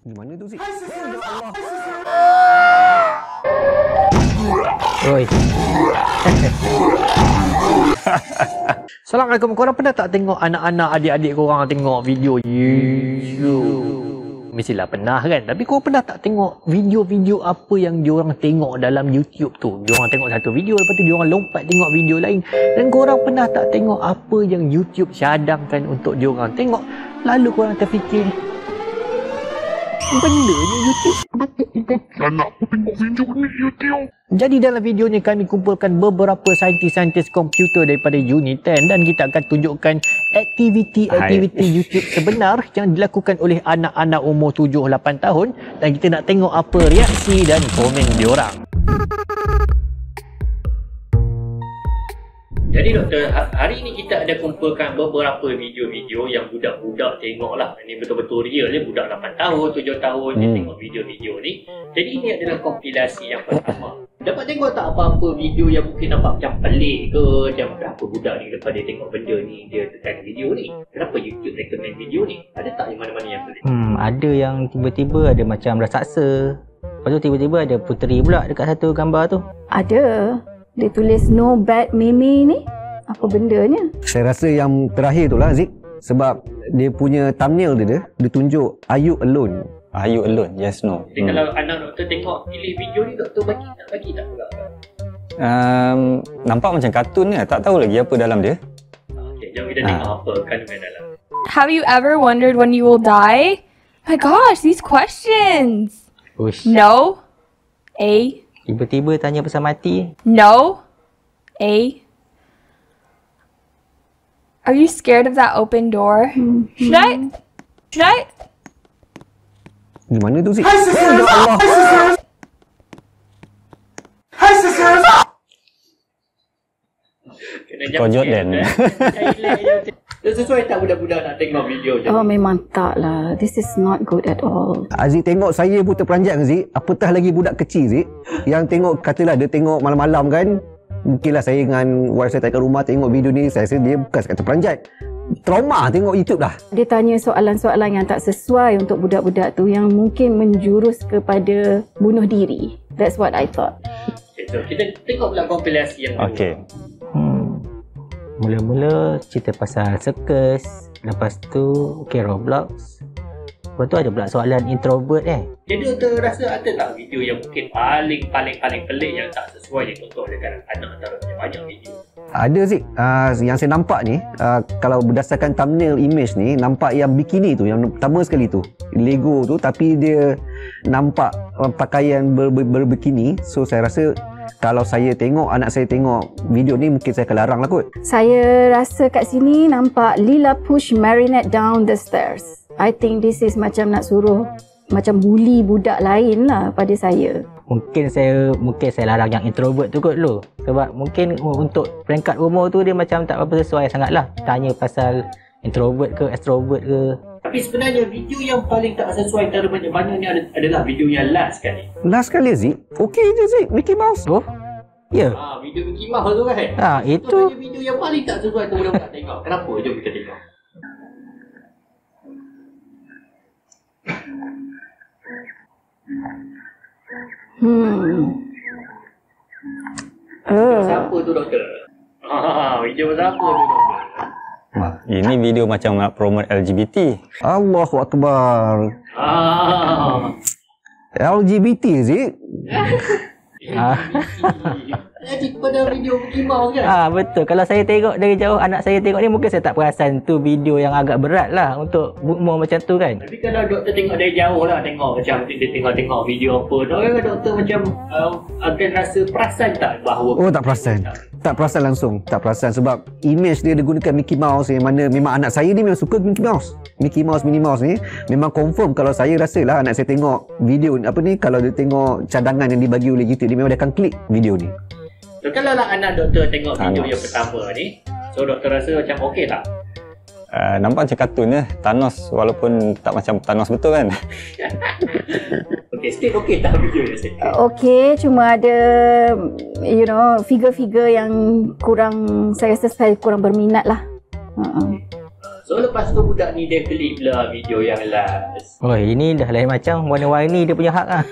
Gimana tu Zik? Oi. Assalamualaikum. Korang pernah tak tengok anak-anak adik-adik korang tengok video YouTube? Mestilah pernah kan? Tapi korang pernah tak tengok video-video apa yang diorang tengok dalam YouTube tu? Diorang tengok satu video, lepas tu diorang lompat tengok video lain. Dan korang pernah tak tengok apa yang YouTube cadangkan untuk diorang tengok? Lalu korang terfikir, benda ni YouTube. Anakku tengok video ni YouTube. Jadi dalam video ni kami kumpulkan beberapa saintis-saintis komputer daripada Uniten dan kita akan tunjukkan aktiviti-aktiviti YouTube sebenar yang dilakukan oleh anak-anak umur 7-8 tahun dan kita nak tengok apa reaksi dan komen diorang. Jadi doktor, hari ni kita ada kumpulkan beberapa video-video yang budak-budak tengok lah. Ini betul-betul real ni, budak 8 tahun, 7 tahun dia tengok video-video ni. Jadi ini adalah kompilasi yang pertama. Dapat tengok tak apa-apa video yang mungkin nampak macam pelik ke, macam apa budak ni lepas dia tengok benda ni, dia tekan video ni. Kenapa YouTube recommend video ni? Ada tak yang mana-mana yang pelik? Ada yang tiba-tiba ada macam raksasa. Lepas tu tiba-tiba ada puteri pula dekat satu gambar tu. Ada. Dia tulis no bad meme ni. Apa bendanya? Saya rasa yang terakhir tu lah Zik. Sebab dia punya thumbnail dia tunjuk Are You Alone? Are you alone? Yes, no. Jadi kalau anak doktor tengok pilih video ni, doktor bagi tak pula? Nampak macam kartun ni, tak tahu lagi apa dalam dia. Okay, jom kita tengok apa kandungan dalam. Have you ever wondered when you will die? My gosh, these questions. Ush. No. A. Tiba-tiba tanya pasal mati. No. A. Are you scared of that open door? Should I? Gimana tu Zik? Kojot Dan. Dia sesuai tak budak-budak nak tengok video je? Oh, memang tak lah. This is not good at all. Aziz tengok saya pun terperanjat Zik. Apatah lagi budak kecil Zik. Yang tengok, katalah dia tengok malam-malam kan. Mungkinlah saya dengan wife saya tak kat rumah tengok video ni. Saya rasa dia bukan sekadar terperanjat. Trauma tengok YouTube dah. Dia tanya soalan-soalan yang tak sesuai untuk budak-budak tu yang mungkin menjurus kepada bunuh diri. That's what I thought. Okay, so kita tengok pula kompilasi yang Okey. Mula-mula cerita pasal circus. Lepas tu Roblox. Lepas tu ada pula soalan introvert Jadi doktor rasa ada tak video yang mungkin paling pelik yang tak sesuai yang contoh dengan anak antara banyak video? Ada Zik. Yang saya nampak ni, kalau berdasarkan thumbnail image ni, nampak yang bikini tu, yang pertama sekali tu. Lego tu, tapi dia nampak pakaian berbikini. So saya rasa kalau saya tengok, anak saya tengok video ni, mungkin saya akan larang lah kot. Saya rasa kat sini nampak Lila push Marinette down the stairs. I think this is macam nak suruh macam bully budak lain lah pada saya. Mungkin saya larang yang introvert tu kot dulu. Sebab mungkin untuk peringkat umur tu dia macam tak apa sesuai sangat lah. Tanya pasal introvert ke extrovert ke. Tapi sebenarnya video yang paling tak sesuai antara banyak-banyak ni adalah video yang last kali. Last kali Zik, okey je Zik, Mickey Mouse. Oh? Ya? Video Mickey Mouse tu kan? Itu video yang paling tak sesuai tu budak-budak tengok. Kenapa? Jom kita tengok. Siapa tu doktor? Video siapa tu doktor? Ini video macam nak promote LGBT. Allahu Akbar. LGBT Zik. Jadi pada video Mickey Mouse kan? Betul. Kalau saya tengok dari jauh, anak saya tengok ni, mungkin saya tak perasan tu video yang agak berat lah untuk umur macam tu kan. Tapi kalau doktor tengok dari jauh lah, tengok macam dia tengok video apa, doktor macam akan rasa perasan tak bahawa... Oh, tak perasan. Tak perasan langsung. Tak perasan sebab image dia gunakan Mickey Mouse yang mana memang anak saya ni memang suka Mickey Mouse. Mickey Mouse, Minnie Mouse ni memang confirm. Kalau saya rasa lah anak saya tengok video apa ni, kalau dia tengok cadangan yang dibagi oleh YouTube, dia memang dia akan klik video ni. So kalau lah anak doktor tengok video yang pertama ni, so doktor rasa macam okey tak? Nampak macam kartun je. Thanos, walaupun tak macam Thanos betul kan. Okey, sikit okey tak video ni sikit? Okey, cuma ada figure-figure yang kurang, saya rasa saya kurang berminat lah. So lepas tu budak ni dia klip lah video yang last. Oh, ini dah lain macam. Warna-warni dia punya hak lah.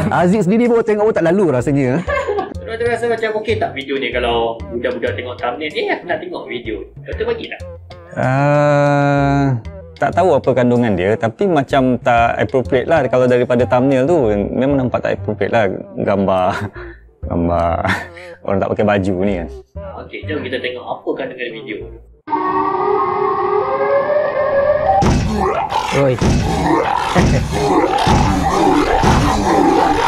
Aziz sendiri pun tengok pun tak lalu rasanya. Doktor rasa macam okey tak video ni kalau budak-budak tengok thumbnail ni, aku nak tengok video. Doktor bagilah. Tak tahu apa kandungan dia, tapi macam tak appropriate lah. Kalau daripada thumbnail tu memang nampak tak appropriate lah. Gambar orang tak pakai baju ni kan. Okey, jom kita tengok apa kandungan video. Oi.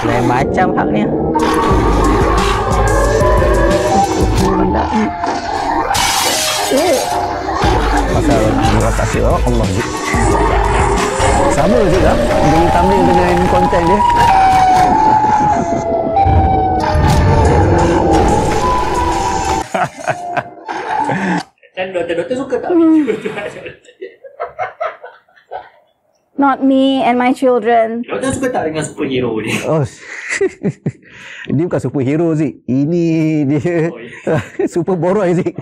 Lain macam hak ni. Pasal rasa asyik Allah Zik. Sama je lah dengan thumbnail dengan konten dia. Dan doktor suka tak video tu? Not me and my children. Doktor suka tak dengan superhero ni? Oh. Dia bukan superhero Zik. Ini dia super boroi Zik.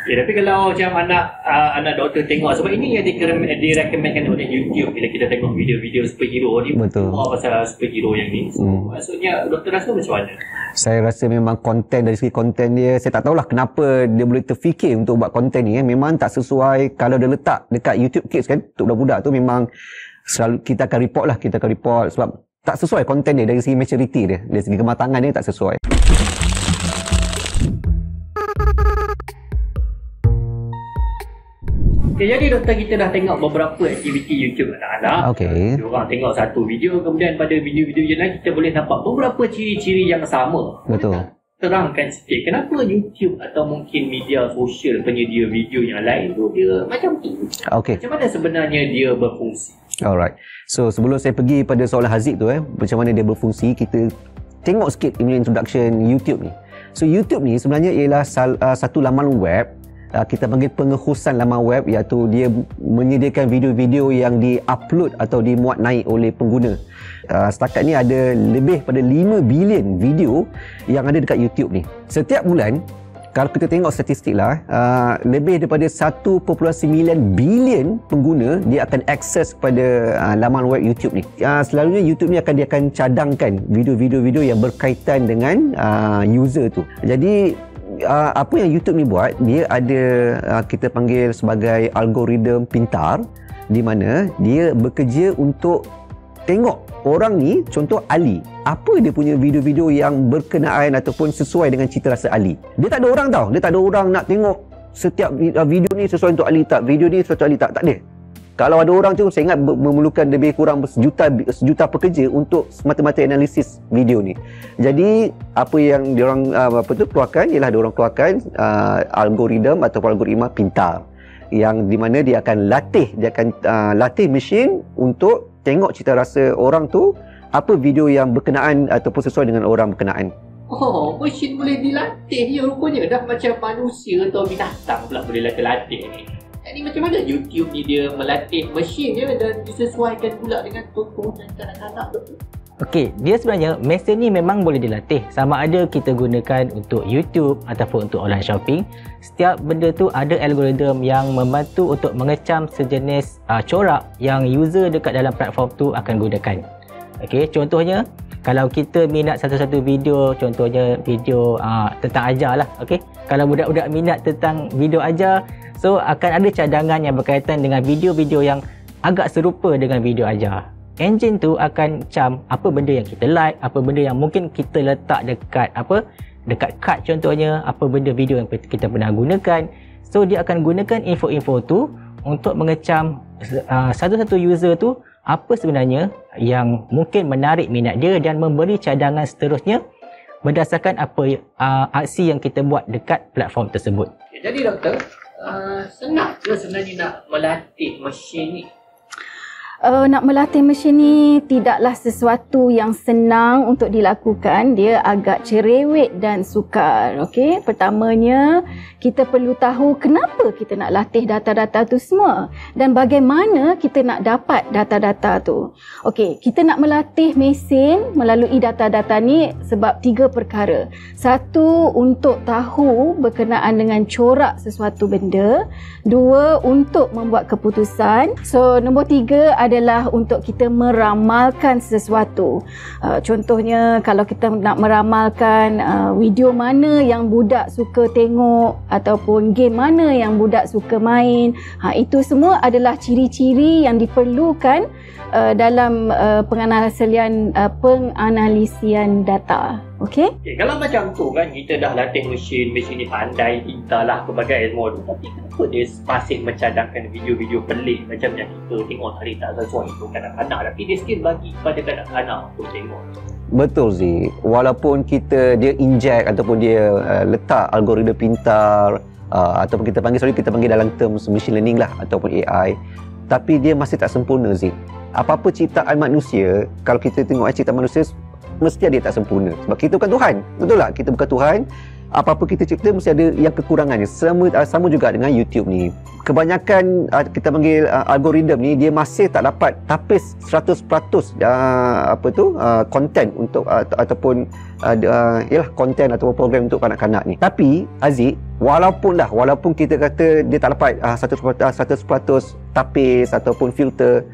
Ya, tapi kalau macam anak doktor tengok, sebab ini yang direkomendkan oleh YouTube bila kita tengok video-video superhero ni. Betul. Pasal superhero yang ni. So, maksudnya doktor rasa macam mana? Saya rasa memang konten, dari segi konten dia, saya tak tahulah kenapa dia boleh terfikir untuk buat konten ni. Memang tak sesuai. Kalau dia letak dekat YouTube Kids kan, untuk budak-budak tu memang selalu kita akan report sebab tak sesuai konten dia dari segi maturity dia, dari segi kematangan dia tak sesuai. Okay, jadi doktor, kita dah tengok beberapa aktiviti YouTube anak-anak. Okey. Diorang tengok satu video, kemudian pada video-video yang lain kita boleh nampak beberapa ciri-ciri yang sama. Betul. Terangkan sikit, kenapa YouTube atau mungkin media sosial penyedia video yang lain tu dia macam tu? Okey. Macam mana sebenarnya dia berfungsi? Alright. So sebelum saya pergi pada soalan Haziq tu macam mana dia berfungsi, kita tengok sikit introduction YouTube ni. So YouTube ni sebenarnya ialah satu laman web. Kita panggil pengehosan laman web, iaitu dia menyediakan video-video yang di-upload atau dimuat naik oleh pengguna. Setakat ni ada lebih pada 5 bilion video yang ada dekat YouTube ni. Setiap bulan, kalau kita tengok statistik lah, lebih daripada 1.9 bilion pengguna dia akan akses pada laman web YouTube ni. Selalunya YouTube ni dia akan cadangkan video-video yang berkaitan dengan user tu. Jadi apa yang YouTube ni buat, dia ada kita panggil sebagai algoritma pintar, di mana dia bekerja untuk tengok orang ni, contoh Ali, apa dia punya video-video yang berkenaan ataupun sesuai dengan cita rasa Ali. Dia tak ada orang tau, dia tak ada orang nak tengok setiap video ni sesuai untuk Ali tak, video ni sesuai untuk Ali tak ada. Kalau ada orang tu, saya ingat memerlukan lebih kurang sejuta pekerja untuk semata-mata analisis video ni. Jadi apa yang diorang keluarkan ialah diorang keluarkan algoritma atau algoritma pintar, yang di mana dia akan latih mesin untuk tengok cita rasa orang tu, apa video yang berkenaan ataupun sesuai dengan orang berkenaan. Oh, mesin boleh dilatih ya rupanya. Dah macam manusia atau binatang pula boleh latih ni. Jadi macam mana YouTube ni dia melatih mesin dia dan disesuaikan pula dengan tontonan kanak-kanak tu? Okey, dia sebenarnya mesin ni memang boleh dilatih. Sama ada kita gunakan untuk YouTube ataupun untuk online shopping. Setiap benda tu ada algoritma yang membantu untuk mengecam sejenis corak yang user dekat dalam platform tu akan gunakan. Okey, contohnya kalau kita minat satu-satu video, contohnya video tentang ajar lah. Okey, kalau budak-budak minat tentang video ajar, so akan ada cadangan yang berkaitan dengan video-video yang agak serupa dengan video ajar. Engine tu akan cam apa benda yang kita like, apa benda yang mungkin kita letak dekat dekat card contohnya, apa benda video yang kita pernah gunakan. So dia akan gunakan info-info tu untuk mengecam satu-satu user tu apa sebenarnya yang mungkin menarik minat dia dan memberi cadangan seterusnya berdasarkan apa aksi yang kita buat dekat platform tersebut. Jadi doktor, senang ke sebenarnya nak melatih mesin ni? Nak melatih mesin ni tidaklah sesuatu yang senang untuk dilakukan. Dia agak cerewet dan sukar. Okey, pertamanya kita perlu tahu kenapa kita nak latih data-data tu semua dan bagaimana kita nak dapat data-data tu. Okey, kita nak melatih mesin melalui data-data ni sebab 3 perkara. Satu, untuk tahu berkenaan dengan corak sesuatu benda. 2, untuk membuat keputusan. So, nombor 3 adalah untuk kita meramalkan sesuatu. Contohnya kalau kita nak meramalkan video mana yang budak suka tengok ataupun game mana yang budak suka main, itu semua adalah ciri-ciri yang diperlukan dalam penganalisian data. Okey? Kalau macam tu kan, kita dah latih mesin ni pandai, pintarlah pelbagai ilmu tu, tapi kenapa dia masih mencadangkan video-video pelik macam yang kita tengok tadi tak sesuai untuk kanak-kanak, tapi dia still bagi kepada kanak-kanak untuk tengok? Betul Zik, walaupun dia inject ataupun dia letak algoritma pintar, ataupun kita panggil dalam terms machine learning lah ataupun AI, tapi dia masih tak sempurna Zik. Apa-apa ciptaan manusia, kalau kita tengok ciptaan manusia, mesti ada yang tak sempurna. Sebab kita bukan Tuhan. Betul tak? Kita bukan Tuhan. Apa-apa kita cipta mesti ada yang kekurangannya. Sama juga dengan YouTube ni. Kebanyakan kita panggil algoritma ni, dia masih tak dapat tapis 100% konten untuk ataupun konten ataupun program untuk kanak-kanak ni. Tapi Aziz, walaupun kita kata dia tak dapat 100% tapis ataupun filter,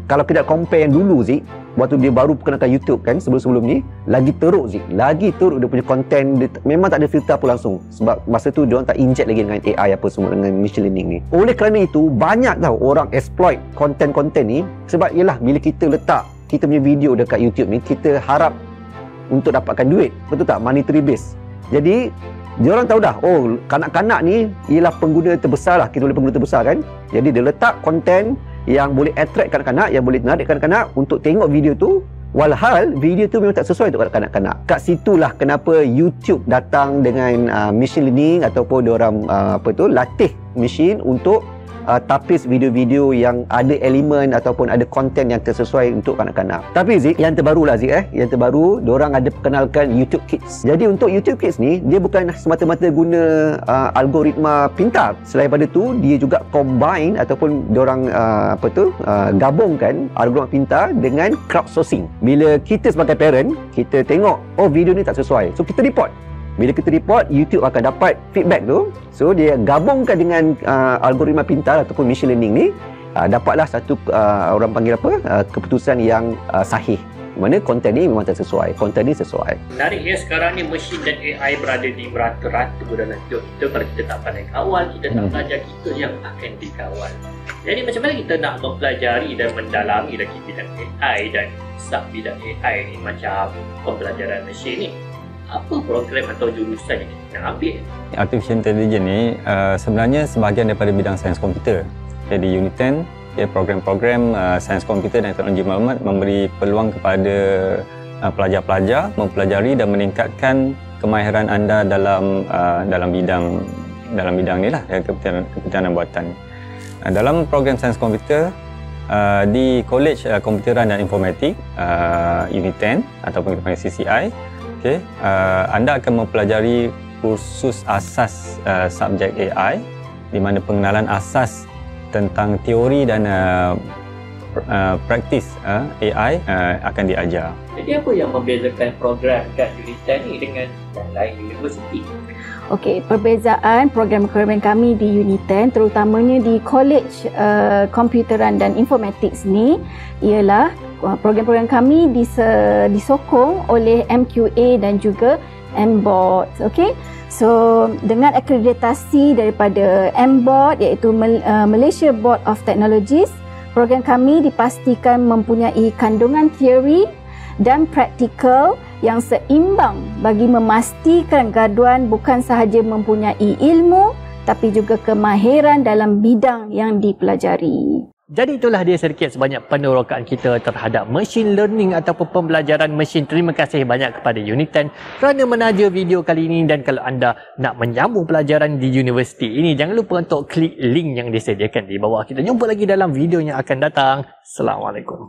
kalau kita compare yang dulu Zik, waktu dia baru perkenalkan YouTube kan, sebelum-sebelum ni, lagi teruk Zik, lagi teruk dia punya konten, dia memang tak ada filter apa langsung. Sebab masa tu diorang tak inject lagi dengan AI apa semua, dengan machine learning ni. Oleh kerana itu, banyak tau orang exploit konten-konten ni. Sebab yelah, bila kita letak kita punya video dekat YouTube ni, kita harap untuk dapatkan duit. Betul tak? Monetary base. Jadi diorang tahu dah, kanak-kanak ni ialah pengguna terbesar lah, kita boleh pengguna terbesar kan. Jadi dia letak konten yang boleh attract kanak-kanak, yang boleh menarik kanak-kanak untuk tengok video tu, walhal video tu memang tak sesuai untuk kanak-kanak. Kat situlah kenapa YouTube datang dengan machine learning ataupun diorang latih mesin untuk tapis video-video yang ada elemen ataupun ada konten yang tersesuai untuk kanak-kanak. Tapi Zik, yang terbaru lah Zik, yang terbaru, diorang ada perkenalkan YouTube Kids. Jadi untuk YouTube Kids ni, dia bukan semata-mata guna algoritma pintar. Selain pada tu, dia juga combine ataupun diorang gabungkan algoritma pintar dengan crowdsourcing. Bila kita sebagai parent, kita tengok, video ni tak sesuai, so kita report. Bila kita report, YouTube akan dapat feedback tu. So dia gabungkan dengan algoritma pintar ataupun machine learning ni, dapatlah satu orang panggil keputusan yang sahih. Mana konten ni memang tak sesuai, konten ni sesuai. Menarik ya, sekarang ni mesin dan AI berada di merata-rata dalam hidup kita. Kalau kita tak pandai kawal, kita tak belajar, kita yang akan dikawal. Jadi macam mana kita nak mempelajari dan mendalami lagi bidang AI dan sub bidang AI ni macam pembelajaran mesin ni? Apa program atau jurusan yang kita nak ambil? Artificial Intelligence ni sebenarnya sebahagian daripada bidang sains komputer. Jadi Unit 10, program-program sains komputer dan teknologi maklumat memberi peluang kepada pelajar-pelajar mempelajari dan meningkatkan kemahiran anda dalam bidang ni lah, kepentingan buatan. Dalam program sains komputer di College Komputeran dan Informatik Unit 10 ataupun kita panggil CCI, anda akan mempelajari kursus asas subjek AI, di mana pengenalan asas tentang teori dan praktis AI akan diajar. Jadi apa yang membezakan program kat Unit 10 ni dengan yang lain universiti? Okey, perbezaan program-program kami di Unit 10, terutamanya di College Komputeran dan Informatics ni, ialah program-program kami disokong oleh MQA dan juga MBOT. Okey, so dengan akreditasi daripada MBOT, iaitu Malaysia Board of Technologies, program kami dipastikan mempunyai kandungan teori dan praktikal yang seimbang bagi memastikan graduan bukan sahaja mempunyai ilmu tapi juga kemahiran dalam bidang yang dipelajari. Jadi itulah dia sedikit sebanyak penerokaan kita terhadap machine learning ataupun pembelajaran mesin. Terima kasih banyak kepada Uniten kerana menaja video kali ini, dan kalau anda nak menyambung pelajaran di universiti ini, jangan lupa untuk klik link yang disediakan di bawah. Kita jumpa lagi dalam video yang akan datang. Assalamualaikum.